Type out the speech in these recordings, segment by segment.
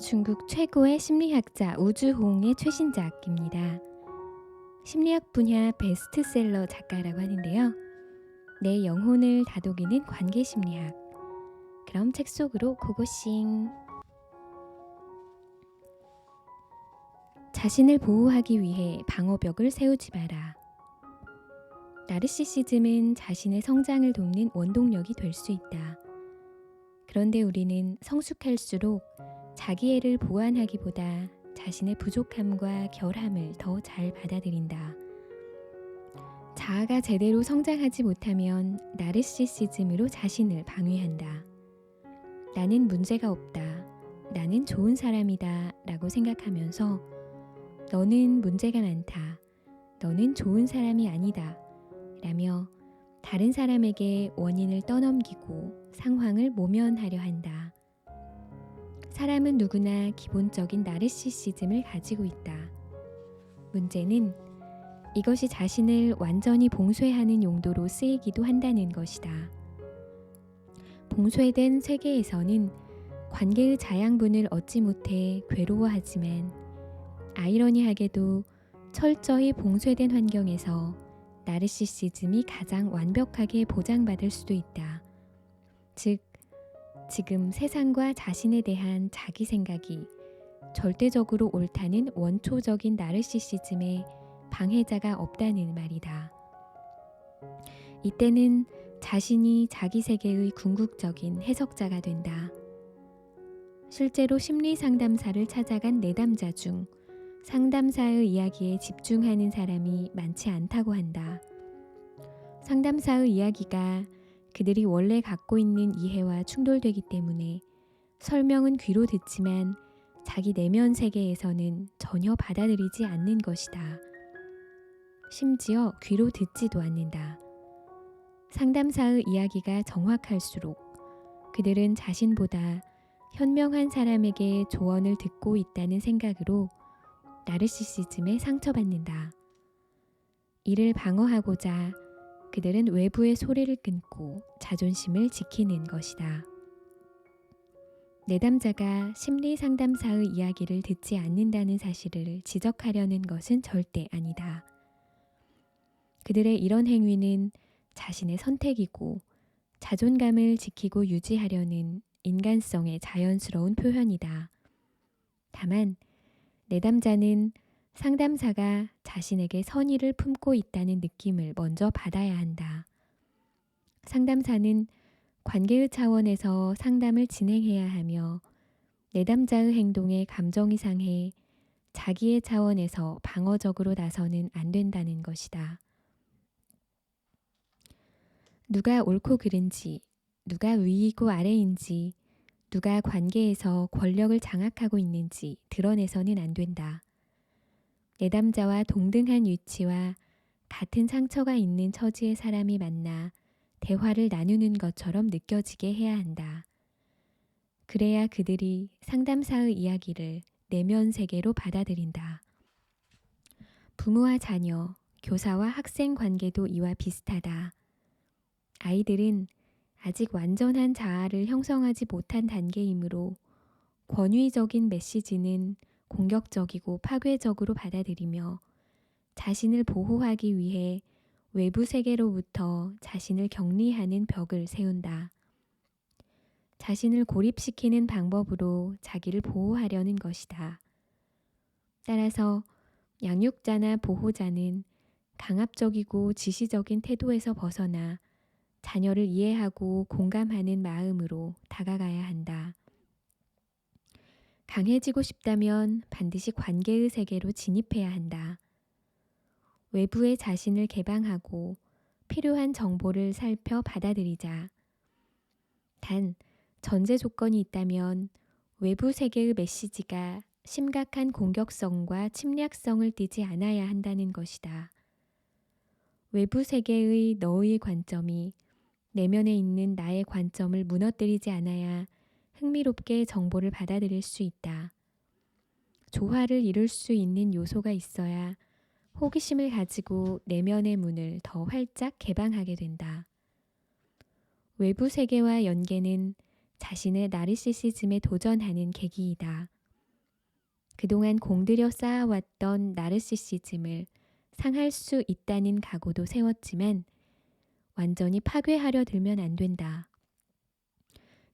중국 최고의 심리학자 우주홍의 최신작입니다. 심리학 분야 베스트셀러 작가라고 하는데요. 내 영혼을 다독이는 관계심리학. 그럼 책 속으로 고고싱. 자신을 보호하기 위해 방어벽을 세우지 마라. 나르시시즘은 자신의 성장을 돕는 원동력이 될 수 있다. 그런데 우리는 성숙할수록 자기애를 보완하기보다 자신의 부족함과 결함을 더 잘 받아들인다. 자아가 제대로 성장하지 못하면 나르시시즘으로 자신을 방위한다. 나는 문제가 없다. 나는 좋은 사람이다. 라고 생각하면서 너는 문제가 많다. 너는 좋은 사람이 아니다. 라며 다른 사람에게 원인을 떠넘기고 상황을 모면하려 한다. 사람은 누구나 기본적인 나르시시즘을 가지고 있다. 문제는 이것이 자신을 완전히 봉쇄하는 용도로 쓰이기도 한다는 것이다. 봉쇄된 세계에서는 관계의 자양분을 얻지 못해 괴로워하지만 아이러니하게도 철저히 봉쇄된 환경에서 나르시시즘이 가장 완벽하게 보장받을 수도 있다. 즉, 지금 세상과 자신에 대한 자기 생각이 절대적으로 옳다는 원초적인 나르시시즘의 방해자가 없다는 말이다. 이때는 자신이 자기 세계의 궁극적인 해석자가 된다. 실제로 심리 상담사를 찾아간 내담자 중 상담사의 이야기에 집중하는 사람이 많지 않다고 한다. 상담사의 이야기가 그들이 원래 갖고 있는 이해와 충돌되기 때문에 설명은 귀로 듣지만 자기 내면 세계에서는 전혀 받아들이지 않는 것이다. 심지어 귀로 듣지도 않는다. 상담사의 이야기가 정확할수록 그들은 자신보다 현명한 사람에게 조언을 듣고 있다는 생각으로 나르시시즘에 상처받는다. 이를 방어하고자 그들은 외부의 소리를 끊고 자존심을 지키는 것이다. 내담자가 심리 상담사의 이야기를 듣지 않는다는 사실을 지적하려는 것은 절대 아니다. 그들의 이런 행위는 자신의 선택이고 자존감을 지키고 유지하려는 인간성의 자연스러운 표현이다. 다만 내담자는 상담사가 자신에게 선의를 품고 있다는 느낌을 먼저 받아야 한다. 상담사는 관계의 차원에서 상담을 진행해야 하며 내담자의 행동에 감정이 상해 자기의 차원에서 방어적으로 나서는 안 된다는 것이다. 누가 옳고 그른지, 누가 위이고 아래인지, 누가 관계에서 권력을 장악하고 있는지 드러내서는 안 된다. 내담자와 동등한 위치와 같은 상처가 있는 처지의 사람이 만나 대화를 나누는 것처럼 느껴지게 해야 한다. 그래야 그들이 상담사의 이야기를 내면 세계로 받아들인다. 부모와 자녀, 교사와 학생 관계도 이와 비슷하다. 아이들은 아직 완전한 자아를 형성하지 못한 단계이므로 권위적인 메시지는 공격적이고 파괴적으로 받아들이며 자신을 보호하기 위해 외부 세계로부터 자신을 격리하는 벽을 세운다. 자신을 고립시키는 방법으로 자기를 보호하려는 것이다. 따라서 양육자나 보호자는 강압적이고 지시적인 태도에서 벗어나 자녀를 이해하고 공감하는 마음으로 다가가야 한다. 강해지고 싶다면 반드시 관계의 세계로 진입해야 한다. 외부의 자신을 개방하고 필요한 정보를 살펴 받아들이자. 단, 전제 조건이 있다면 외부 세계의 메시지가 심각한 공격성과 침략성을 띠지 않아야 한다는 것이다. 외부 세계의 너의 관점이 내면에 있는 나의 관점을 무너뜨리지 않아야 흥미롭게 정보를 받아들일 수 있다. 조화를 이룰 수 있는 요소가 있어야 호기심을 가지고 내면의 문을 더 활짝 개방하게 된다. 외부 세계와 연계는 자신의 나르시시즘에 도전하는 계기이다. 그동안 공들여 쌓아왔던 나르시시즘을 상할 수 있다는 각오도 세웠지만 완전히 파괴하려 들면 안 된다.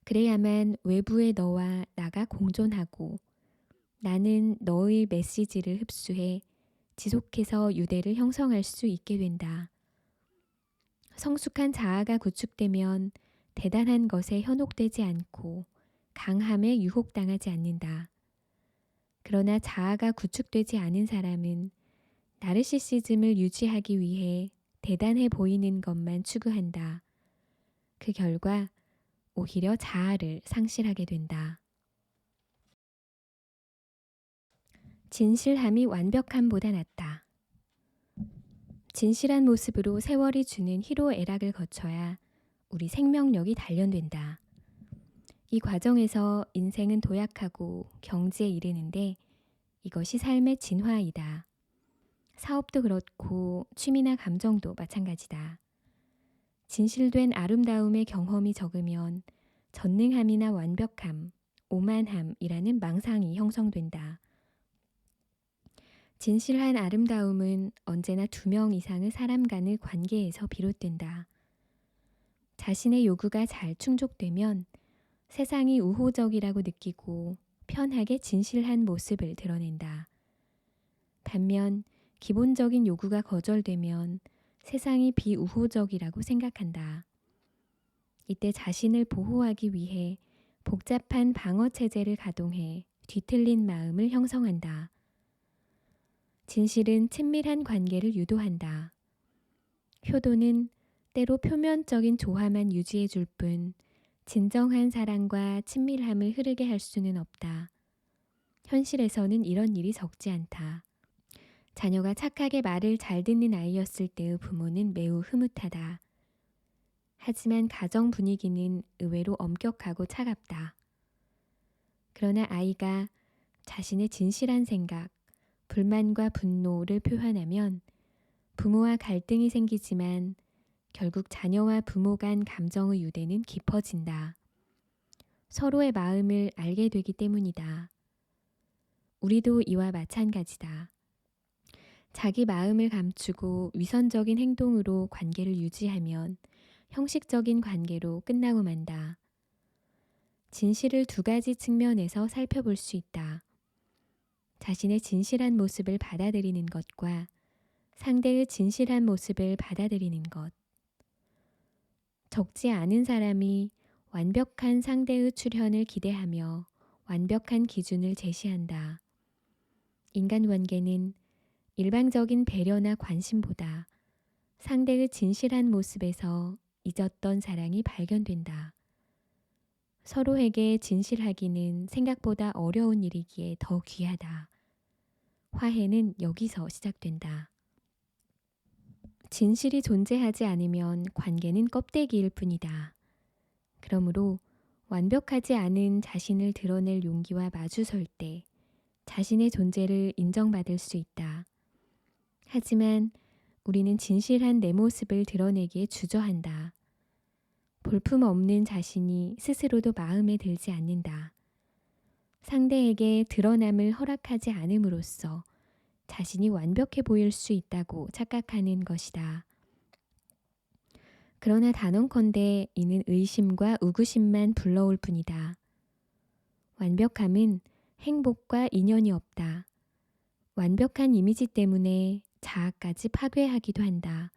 그래야만 외부의 너와 나가 공존하고 나는 너의 메시지를 흡수해 지속해서 유대를 형성할 수 있게 된다. 성숙한 자아가 구축되면 대단한 것에 현혹되지 않고 강함에 유혹당하지 않는다. 그러나 자아가 구축되지 않은 사람은 나르시시즘을 유지하기 위해 대단해 보이는 것만 추구한다. 그 결과 오히려 자아를 상실하게 된다. 진실함이 완벽함보다 낫다. 진실한 모습으로 세월이 주는 희로애락을 거쳐야 우리 생명력이 단련된다. 이 과정에서 인생은 도약하고 경지에 이르는데 이것이 삶의 진화이다. 사업도 그렇고 취미나 감정도 마찬가지다. 진실된 아름다움의 경험이 적으면 전능함이나 완벽함, 오만함이라는 망상이 형성된다. 진실한 아름다움은 언제나 2명 이상의 사람 간의 관계에서 비롯된다. 자신의 요구가 잘 충족되면 세상이 우호적이라고 느끼고 편하게 진실한 모습을 드러낸다. 반면 기본적인 요구가 거절되면 세상이 비우호적이라고 생각한다. 이때 자신을 보호하기 위해 복잡한 방어 체제를 가동해 뒤틀린 마음을 형성한다. 진실은 친밀한 관계를 유도한다. 효도는 때로 표면적인 조화만 유지해 줄 뿐 진정한 사랑과 친밀함을 흐르게 할 수는 없다. 현실에서는 이런 일이 적지 않다. 자녀가 착하게 말을 잘 듣는 아이였을 때의 부모는 매우 흐뭇하다. 하지만 가정 분위기는 의외로 엄격하고 차갑다. 그러나 아이가 자신의 진실한 생각, 불만과 분노를 표현하면 부모와 갈등이 생기지만 결국 자녀와 부모 간 감정의 유대는 깊어진다. 서로의 마음을 알게 되기 때문이다. 우리도 이와 마찬가지다. 자기 마음을 감추고 위선적인 행동으로 관계를 유지하면 형식적인 관계로 끝나고 만다. 진실을 2가지 측면에서 살펴볼 수 있다. 자신의 진실한 모습을 받아들이는 것과 상대의 진실한 모습을 받아들이는 것. 적지 않은 사람이 완벽한 상대의 출현을 기대하며 완벽한 기준을 제시한다. 인간관계는 일방적인 배려나 관심보다 상대의 진실한 모습에서 잊었던 사랑이 발견된다. 서로에게 진실하기는 생각보다 어려운 일이기에 더 귀하다. 화해는 여기서 시작된다. 진실이 존재하지 않으면 관계는 껍데기일 뿐이다. 그러므로 완벽하지 않은 자신을 드러낼 용기와 마주설 때 자신의 존재를 인정받을 수 있다. 하지만 우리는 진실한 내 모습을 드러내기에 주저한다. 볼품없는 자신이 스스로도 마음에 들지 않는다. 상대에게 드러남을 허락하지 않음으로써 자신이 완벽해 보일 수 있다고 착각하는 것이다. 그러나 단언컨대 이는 의심과 우구심만 불러올 뿐이다. 완벽함은 행복과 인연이 없다. 완벽한 이미지 때문에 자아까지 파괴하기도 한다.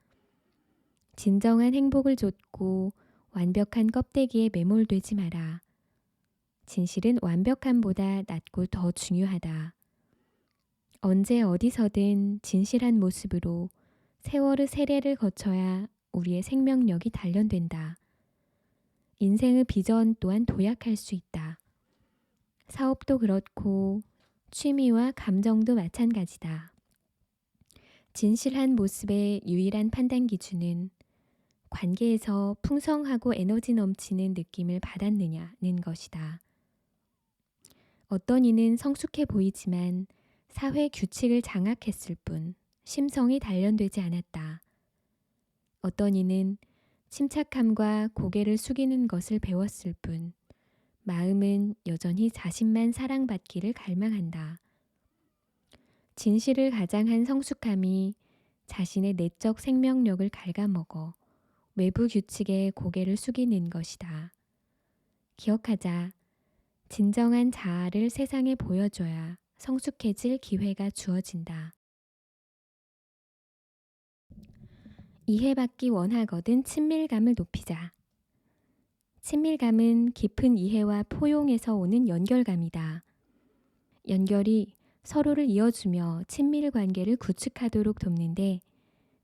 진정한 행복을 좇고 완벽한 껍데기에 매몰되지 마라. 진실은 완벽함보다 낫고 더 중요하다. 언제 어디서든 진실한 모습으로 세월의 세례를 거쳐야 우리의 생명력이 단련된다. 인생의 비전 또한 도약할 수 있다. 사업도 그렇고 취미와 감정도 마찬가지다. 진실한 모습의 유일한 판단 기준은 관계에서 풍성하고 에너지 넘치는 느낌을 받았느냐는 것이다. 어떤 이는 성숙해 보이지만 사회 규칙을 장악했을 뿐 심성이 단련되지 않았다. 어떤 이는 침착함과 고개를 숙이는 것을 배웠을 뿐 마음은 여전히 자신만 사랑받기를 갈망한다. 진실을 가장한 성숙함이 자신의 내적 생명력을 갉아먹어 외부 규칙에 고개를 숙이는 것이다. 기억하자. 진정한 자아를 세상에 보여줘야 성숙해질 기회가 주어진다. 이해받기 원하거든 친밀감을 높이자. 친밀감은 깊은 이해와 포용에서 오는 연결감이다. 연결이 서로를 이어주며 친밀 관계를 구축하도록 돕는데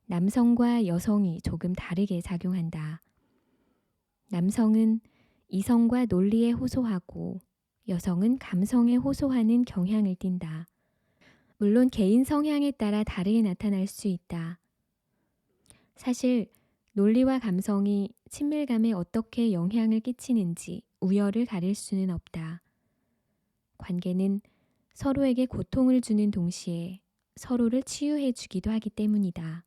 남성과 여성이 조금 다르게 작용한다. 남성은 이성과 논리에 호소하고 여성은 감성에 호소하는 경향을 띈다. 물론 개인 성향에 따라 다르게 나타날 수 있다. 사실 논리와 감성이 친밀감에 어떻게 영향을 끼치는지 우열을 가릴 수는 없다. 관계는 서로에게 고통을 주는 동시에 서로를 치유해 주기도 하기 때문이다.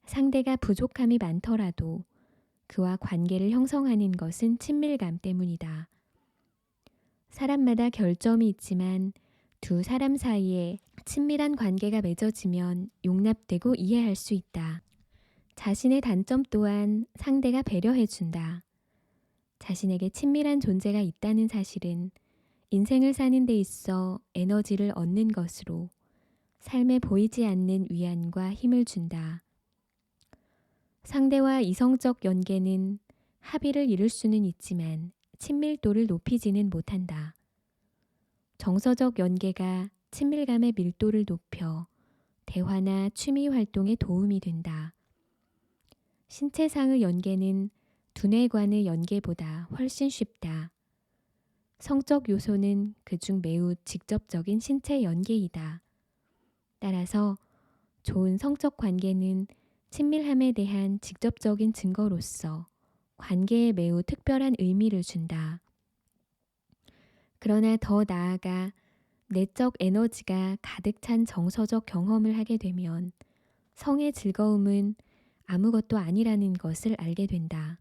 상대가 부족함이 많더라도 그와 관계를 형성하는 것은 친밀감 때문이다. 사람마다 결점이 있지만 두 사람 사이에 친밀한 관계가 맺어지면 용납되고 이해할 수 있다. 자신의 단점 또한 상대가 배려해준다. 자신에게 친밀한 존재가 있다는 사실은 인생을 사는 데 있어 에너지를 얻는 것으로 삶에 보이지 않는 위안과 힘을 준다. 상대와 이성적 연계는 합의를 이룰 수는 있지만 친밀도를 높이지는 못한다. 정서적 연계가 친밀감의 밀도를 높여 대화나 취미 활동에 도움이 된다. 신체상의 연계는 두뇌관의 연계보다 훨씬 쉽다. 성적 요소는 그중 매우 직접적인 신체 연계이다. 따라서 좋은 성적 관계는 친밀함에 대한 직접적인 증거로서 관계에 매우 특별한 의미를 준다. 그러나 더 나아가 내적 에너지가 가득 찬 정서적 경험을 하게 되면 성의 즐거움은 아무것도 아니라는 것을 알게 된다.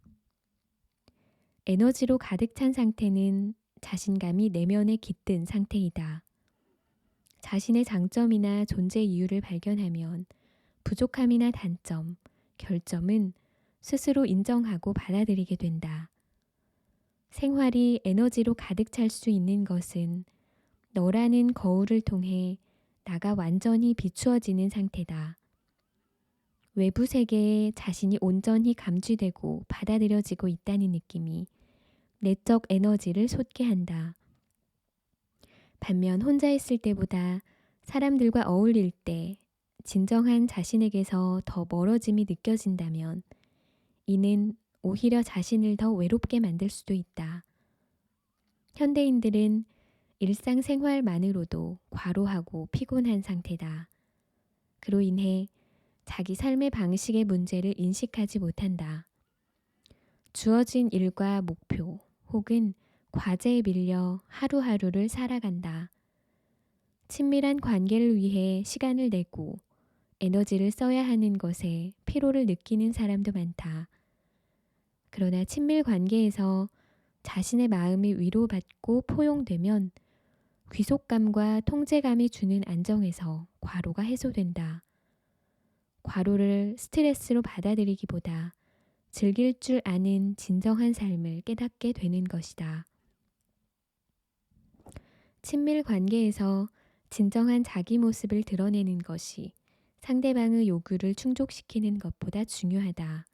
에너지로 가득 찬 상태는 자신감이 내면에 깃든 상태이다. 자신의 장점이나 존재 이유를 발견하면 부족함이나 단점, 결점은 스스로 인정하고 받아들이게 된다. 생활이 에너지로 가득 찰 수 있는 것은 너라는 거울을 통해 나가 완전히 비추어지는 상태다. 외부 세계에 자신이 온전히 감쥐되고 받아들여지고 있다는 느낌이 내적 에너지를 솟게 한다. 반면 혼자 있을 때보다 사람들과 어울릴 때 진정한 자신에게서 더 멀어짐이 느껴진다면 이는 오히려 자신을 더 외롭게 만들 수도 있다. 현대인들은 일상생활만으로도 과로하고 피곤한 상태다. 그로 인해 자기 삶의 방식의 문제를 인식하지 못한다. 주어진 일과 목표 혹은 과제에 밀려 하루하루를 살아간다. 친밀한 관계를 위해 시간을 내고 에너지를 써야 하는 것에 피로를 느끼는 사람도 많다. 그러나 친밀 관계에서 자신의 마음이 위로받고 포용되면 귀속감과 통제감이 주는 안정에서 과로가 해소된다. 과로를 스트레스로 받아들이기보다 즐길 줄 아는 진정한 삶을 깨닫게 되는 것이다. 친밀 관계에서 진정한 자기 모습을 드러내는 것이 상대방의 요구를 충족시키는 것보다 중요하다.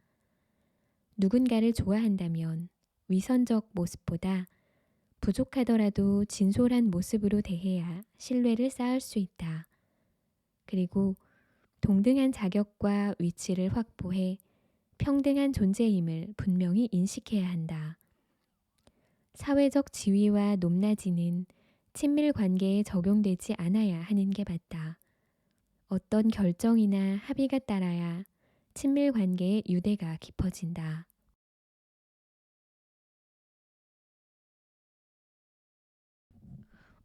누군가를 좋아한다면 위선적 모습보다 부족하더라도 진솔한 모습으로 대해야 신뢰를 쌓을 수 있다. 그리고 동등한 자격과 위치를 확보해 평등한 존재임을 분명히 인식해야 한다. 사회적 지위와 높낮이는 친밀 관계에 적용되지 않아야 하는 게 맞다. 어떤 결정이나 합의가 따라야 친밀 관계의 유대가 깊어진다.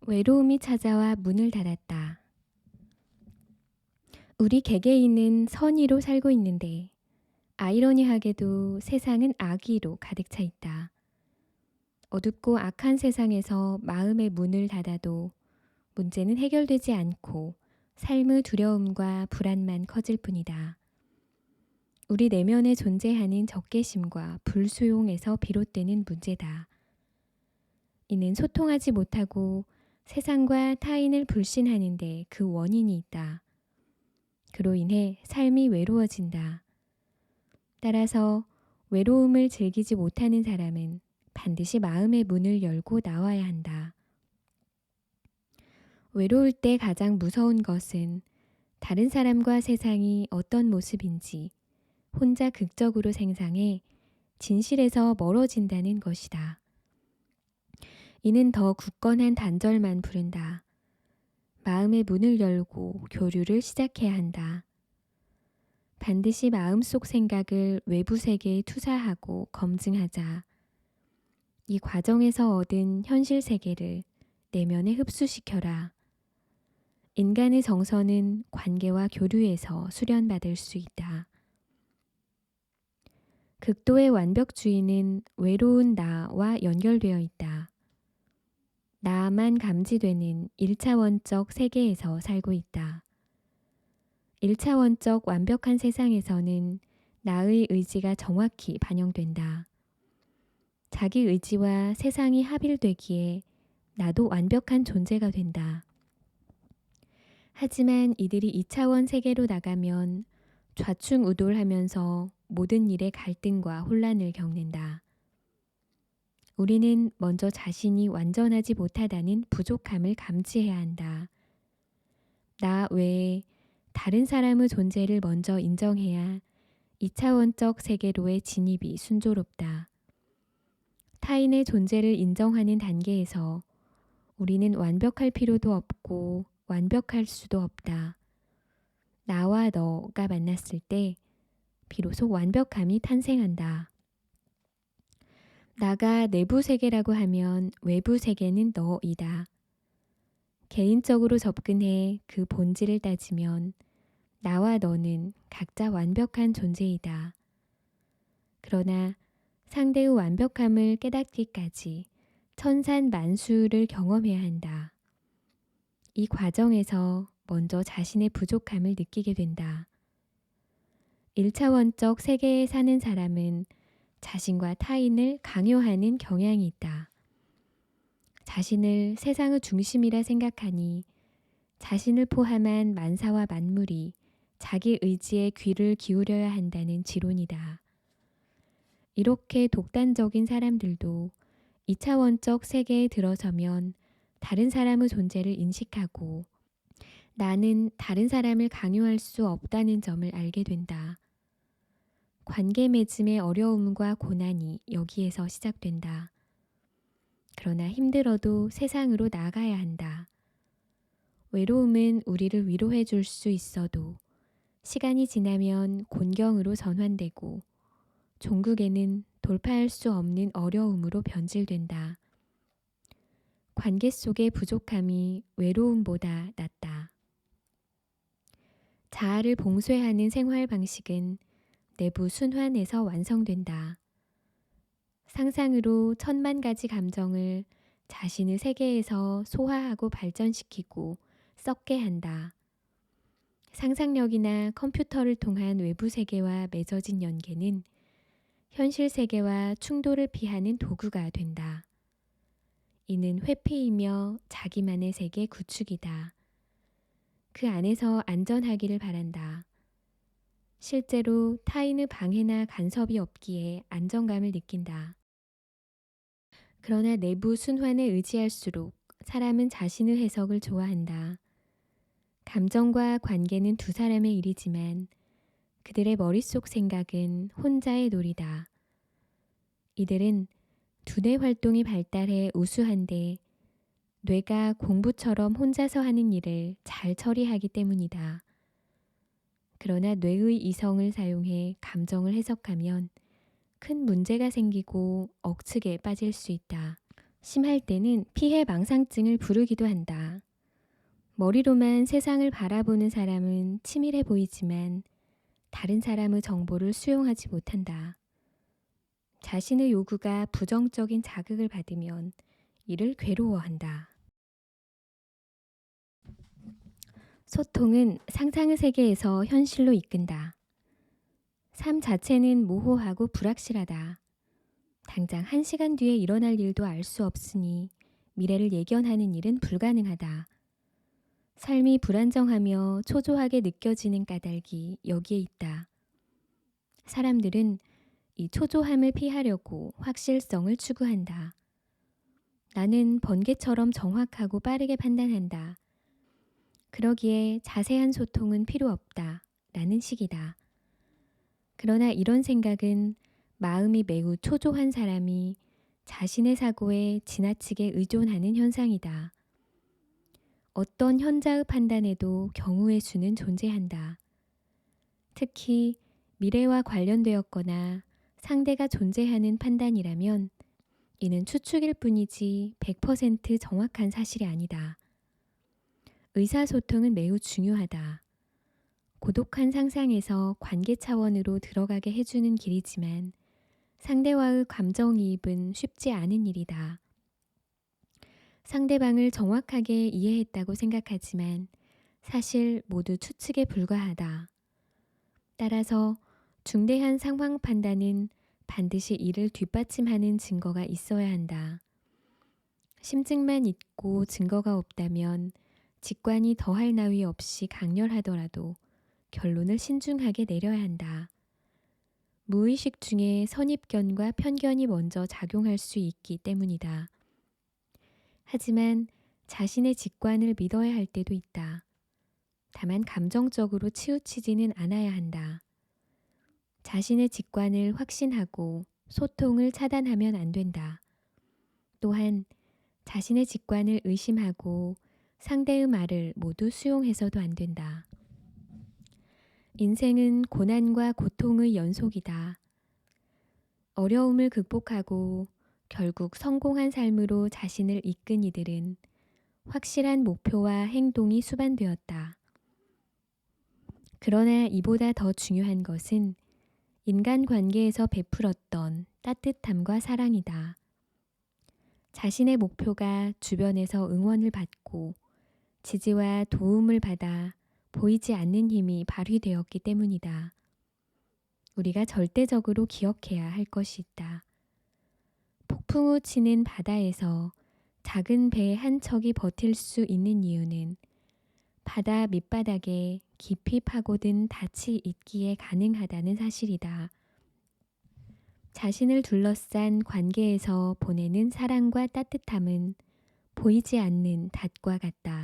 외로움이 찾아와 문을 닫았다. 우리 개개인은 선의로 살고 있는데 아이러니하게도 세상은 악의로 가득 차 있다. 어둡고 악한 세상에서 마음의 문을 닫아도 문제는 해결되지 않고 삶의 두려움과 불안만 커질 뿐이다. 우리 내면에 존재하는 적개심과 불수용에서 비롯되는 문제다. 이는 소통하지 못하고 세상과 타인을 불신하는데 그 원인이 있다. 그로 인해 삶이 외로워진다. 따라서 외로움을 즐기지 못하는 사람은 반드시 마음의 문을 열고 나와야 한다. 외로울 때 가장 무서운 것은 다른 사람과 세상이 어떤 모습인지 혼자 극적으로 생상해 진실에서 멀어진다는 것이다. 이는 더 굳건한 단절만 부른다. 마음의 문을 열고 교류를 시작해야 한다. 반드시 마음속 생각을 외부 세계에 투사하고 검증하자. 이 과정에서 얻은 현실 세계를 내면에 흡수시켜라. 인간의 정서는 관계와 교류에서 수련받을 수 있다. 극도의 완벽주의는 외로운 나와 연결되어 있다. 나만 감지되는 1차원적 세계에서 살고 있다. 1차원적 완벽한 세상에서는 나의 의지가 정확히 반영된다. 자기 의지와 세상이 합일되기에 나도 완벽한 존재가 된다. 하지만 이들이 2차원 세계로 나가면 좌충우돌하면서 모든 일에 갈등과 혼란을 겪는다. 우리는 먼저 자신이 완전하지 못하다는 부족함을 감지해야 한다. 나 외에 다른 사람의 존재를 먼저 인정해야 2차원적 세계로의 진입이 순조롭다. 타인의 존재를 인정하는 단계에서 우리는 완벽할 필요도 없고 완벽할 수도 없다. 나와 너가 만났을 때 비로소 완벽함이 탄생한다. 나가 내부 세계라고 하면 외부 세계는 너이다. 개인적으로 접근해 그 본질을 따지면 나와 너는 각자 완벽한 존재이다. 그러나 상대의 완벽함을 깨닫기까지 천산만수를 경험해야 한다. 이 과정에서 먼저 자신의 부족함을 느끼게 된다. 1차원적 세계에 사는 사람은 자신과 타인을 강요하는 경향이 있다. 자신을 세상의 중심이라 생각하니 자신을 포함한 만사와 만물이 자기 의지에 귀를 기울여야 한다는 지론이다. 이렇게 독단적인 사람들도 2차원적 세계에 들어서면 다른 사람의 존재를 인식하고 나는 다른 사람을 강요할 수 없다는 점을 알게 된다. 관계 맺음의 어려움과 고난이 여기에서 시작된다. 그러나 힘들어도 세상으로 나가야 한다. 외로움은 우리를 위로해 줄 수 있어도 시간이 지나면 곤경으로 전환되고 종국에는 돌파할 수 없는 어려움으로 변질된다. 관계 속의 부족함이 외로움보다 낫다. 자아를 봉쇄하는 생활 방식은 내부 순환에서 완성된다. 상상으로 10,000가지 감정을 자신의 세계에서 소화하고 발전시키고 썩게 한다. 상상력이나 컴퓨터를 통한 외부 세계와 맺어진 연계는 현실 세계와 충돌을 피하는 도구가 된다. 이는 회피이며 자기만의 세계 구축이다. 그 안에서 안전하기를 바란다. 실제로 타인의 방해나 간섭이 없기에 안정감을 느낀다. 그러나 내부 순환에 의지할수록 사람은 자신의 해석을 좋아한다. 감정과 관계는 두 사람의 일이지만 그들의 머릿속 생각은 혼자의 놀이다. 이들은 두뇌 활동이 발달해 우수한데 뇌가 공부처럼 혼자서 하는 일을 잘 처리하기 때문이다. 그러나 뇌의 이성을 사용해 감정을 해석하면 큰 문제가 생기고 억측에 빠질 수 있다. 심할 때는 피해 망상증을 부르기도 한다. 머리로만 세상을 바라보는 사람은 치밀해 보이지만 다른 사람의 정보를 수용하지 못한다. 자신의 요구가 부정적인 자극을 받으면 이를 괴로워한다. 소통은 상상의 세계에서 현실로 이끈다. 삶 자체는 모호하고 불확실하다. 당장 1시간 뒤에 일어날 일도 알 수 없으니 미래를 예견하는 일은 불가능하다. 삶이 불안정하며 초조하게 느껴지는 까닭이 여기에 있다. 사람들은 이 초조함을 피하려고 확실성을 추구한다. 나는 번개처럼 정확하고 빠르게 판단한다. 그러기에 자세한 소통은 필요 없다. 라는 식이다. 그러나 이런 생각은 마음이 매우 초조한 사람이 자신의 사고에 지나치게 의존하는 현상이다. 어떤 현자의 판단에도 경우의 수는 존재한다. 특히 미래와 관련되었거나 상대가 존재하는 판단이라면 이는 추측일 뿐이지 100% 정확한 사실이 아니다. 의사소통은 매우 중요하다. 고독한 상상에서 관계 차원으로 들어가게 해주는 길이지만 상대와의 감정이입은 쉽지 않은 일이다. 상대방을 정확하게 이해했다고 생각하지만 사실 모두 추측에 불과하다. 따라서 중대한 상황 판단은 반드시 이를 뒷받침하는 증거가 있어야 한다. 심증만 있고 증거가 없다면 직관이 더할 나위 없이 강렬하더라도 결론을 신중하게 내려야 한다. 무의식 중에 선입견과 편견이 먼저 작용할 수 있기 때문이다. 하지만 자신의 직관을 믿어야 할 때도 있다. 다만 감정적으로 치우치지는 않아야 한다. 자신의 직관을 확신하고 소통을 차단하면 안 된다. 또한 자신의 직관을 의심하고 상대의 말을 모두 수용해서도 안 된다. 인생은 고난과 고통의 연속이다. 어려움을 극복하고 결국 성공한 삶으로 자신을 이끈 이들은 확실한 목표와 행동이 수반되었다. 그러나 이보다 더 중요한 것은 인간관계에서 베풀었던 따뜻함과 사랑이다. 자신의 목표가 주변에서 응원을 받고 지지와 도움을 받아 보이지 않는 힘이 발휘되었기 때문이다. 우리가 절대적으로 기억해야 할 것이 있다. 폭풍 우 치는 바다에서 작은 배 한 척이 버틸 수 있는 이유는 바다 밑바닥에 깊이 파고든 닻이 있기에 가능하다는 사실이다. 자신을 둘러싼 관계에서 보내는 사랑과 따뜻함은 보이지 않는 닷과 같다.